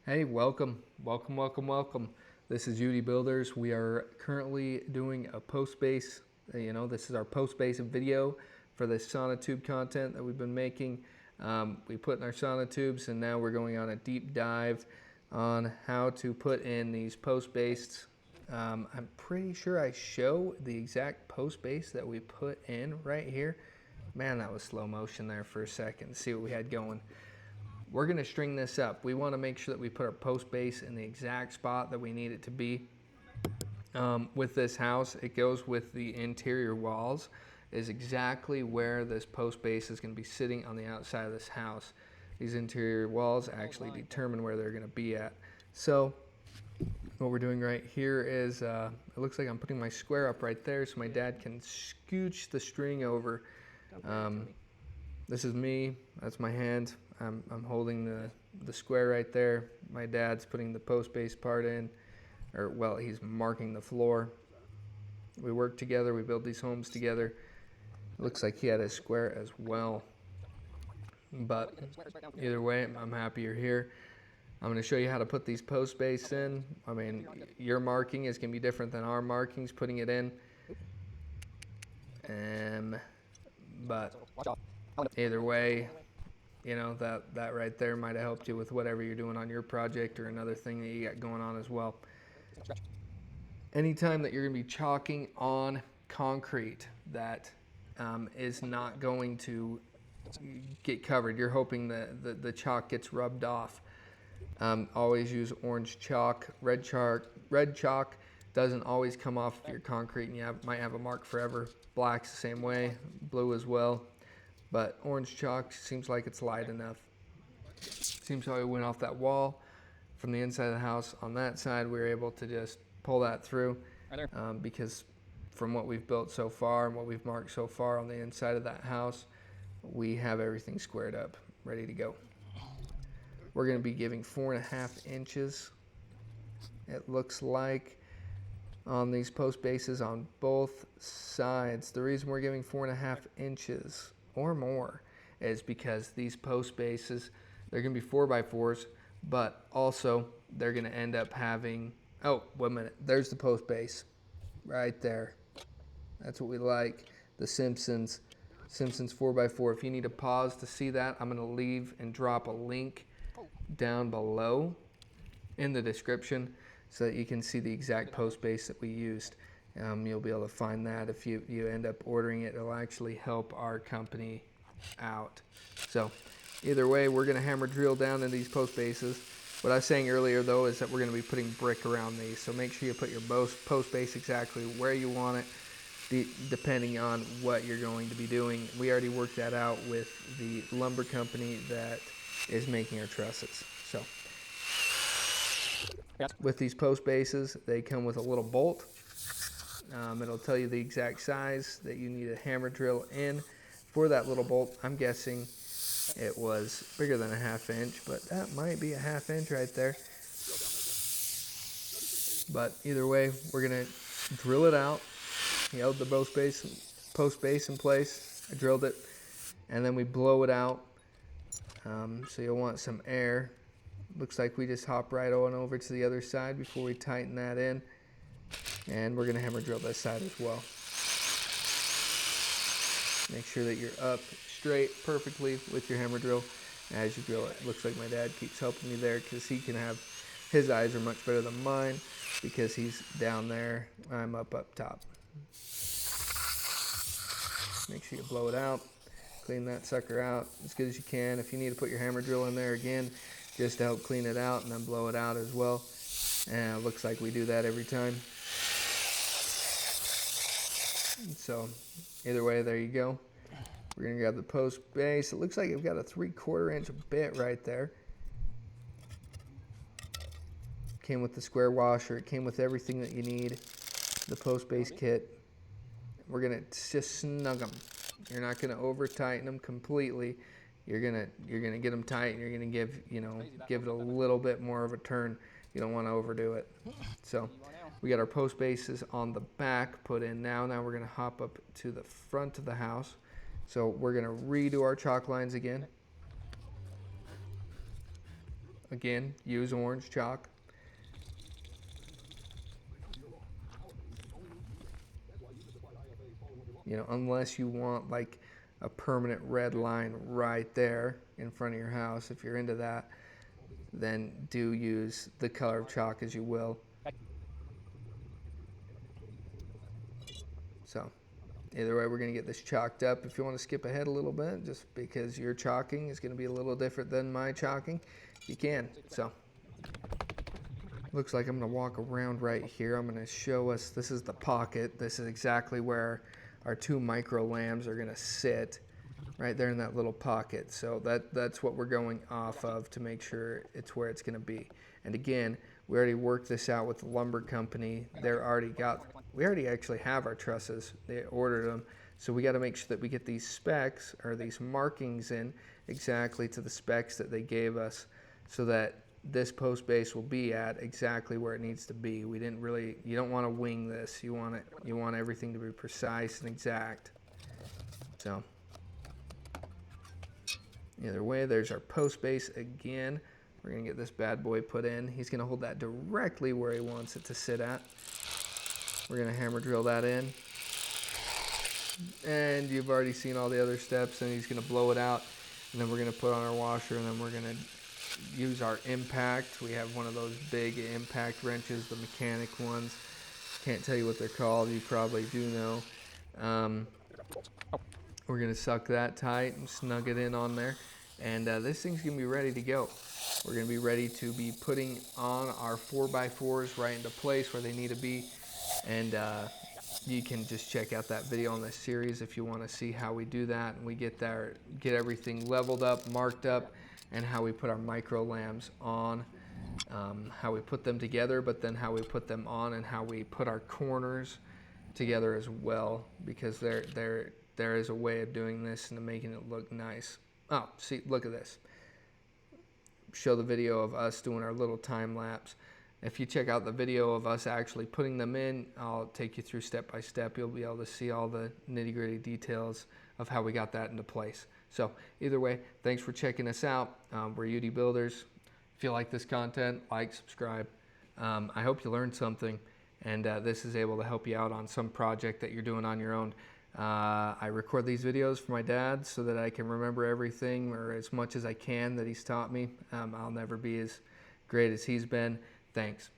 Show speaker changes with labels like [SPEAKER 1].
[SPEAKER 1] Hey, welcome. This is UD Builders. We are currently doing a post base. This is our post base video for the SONOTUBE content that we've been making. We put in our SONOTUBEs, and now we're going on a deep dive on how to put in these post bases. I'm pretty sure I show the exact post base that we put in right here. Man, that was slow motion there for a second. See what we had going. We're going to string this up. We want to make sure that we put our post base in the exact spot that we need it to be. With this house, it goes with the interior walls, is exactly where this post base is going to be sitting on the outside of this house. These interior walls actually determine where they're going to be at. So what we're doing right here is, it looks like I'm putting my square up right there so my dad can scooch the string over. This is me, that's my hand. I'm holding the square right there. My dad's putting the post base part in, or well, he's marking the floor. We work together, we build these homes together. It looks like he had his square as well. But either way, I'm happy you're here. I'm going to show you how to put these post base in. I mean, your marking is going to be different than our markings, putting it in. But either way, you know, that right there might have helped you with whatever you're doing on your project or another thing that you got going on as well. Anytime that you're going to be chalking on concrete that is not going to get covered, you're hoping that the chalk gets rubbed off. Always use orange chalk. Red chalk doesn't always come off of your concrete, and you might have a mark forever. Black's the same way, blue as well. But orange chalk seems like it's light enough. Seems how it went off that wall from the inside of the house. On that side, we were able to just pull that through because from what we've built so far and what we've marked so far on the inside of that house, we have everything squared up, ready to go. We're going to be giving 4.5 inches. It looks like on these post bases on both sides. The reason we're giving 4.5 inches or more is because these post bases, they're going to be 4x4s, but also they're going to end up having, oh, wait a minute, there's the post base right there. That's what we like, the Simpson's 4x4. If you need to pause to see that, I'm going to leave and drop a link down below in the description so that you can see the exact post base that we used. You'll be able to find that. If you end up ordering it, it'll actually help our company out. So either way, we're going to hammer drill down in these post bases. What I was saying earlier though is that we're going to be putting brick around these, so make sure you put your post base exactly where you want it, depending on what you're going to be doing. We already worked that out with the lumber company that is making our trusses. So with these post bases, they come with a little bolt. It'll tell you the exact size that you need a hammer drill in for that little bolt. I'm guessing it was bigger than a 1/2 inch, but that might be a 1/2 inch right there. But either way, we're going to drill it out. He held the post base in place. I drilled it, and then we blow it out. So you'll want some air. Looks like we just hop right on over to the other side before we tighten that in. And we're going to hammer drill this side as well. Make sure that you're up straight perfectly with your hammer drill as you drill it. Looks like my dad keeps helping me there because he can have, his eyes are much better than mine because he's down there, I'm up top. Make sure you blow it out. Clean that sucker out as good as you can. If you need to put your hammer drill in there again, just to help clean it out and then blow it out as well. And it looks like we do that every time. So either way, there you go. We're going to grab the post base. It looks like you've got a 3/4 inch bit right there. Came with the square washer. It came with everything that you need. The post base kit. We're going to just snug them. You're not going to over tighten them completely. You're gonna get them tight, and you're gonna give it a little bit more of a turn. You don't want to overdo it. So we got our post bases on the back put in now. Now we're gonna hop up to the front of the house. So we're gonna redo our chalk lines again. again, use orange chalk. You know, unless you want like a permanent red line right there in front of your house, if you're into that, then do use the color of chalk as you will. So either way, we're going to get this chalked up. If you want to skip ahead a little bit, just because your chalking is going to be a little different than my chalking, you can. So looks like I'm going to walk around right here. I'm going to show us, this is the pocket. This is exactly where our 2 micro lambs are going to sit, right there in that little pocket. So that's what we're going off of to make sure it's where it's going to be. And again, we already worked this out with the lumber company. We already actually have our trusses. They ordered them. So we got to make sure that we get these specs or these markings in exactly to the specs that they gave us, so that this post base will be at exactly where it needs to be. You don't want to wing this. You want everything to be precise and exact. So either way, there's our post base again. We're going to get this bad boy put in. He's going to hold that directly where he wants it to sit at. We're going to hammer drill that in. And you've already seen all the other steps, and he's going to blow it out. And then we're going to put on our washer, and then we're going to use our impact. We have one of those big impact wrenches, the mechanic ones. Can't tell you what they're called. You probably do know. We're going to suck that tight and snug it in on there. And this thing's going to be ready to go. We're going to be ready to be putting on our 4x4s right into place where they need to be. And you can just check out that video on this series if you want to see how we do that. And we get everything leveled up, marked up, and how we put our micro lambs on, how we put them together, but then how we put them on, and how we put our corners together as well, because there is a way of doing this and making it look nice. Oh, see, look at this. Show the video of us doing our little time lapse. If you check out the video of us actually putting them in, I'll take you through step by step. You'll be able to see all the nitty-gritty details of how we got that into place. So either way, thanks for checking us out. We're UD Builders. If you like this content, like, subscribe. I hope you learned something, and this is able to help you out on some project that you're doing on your own. I record these videos for my dad so that I can remember everything, or as much as I can, that he's taught me. I'll never be as great as he's been. Thanks.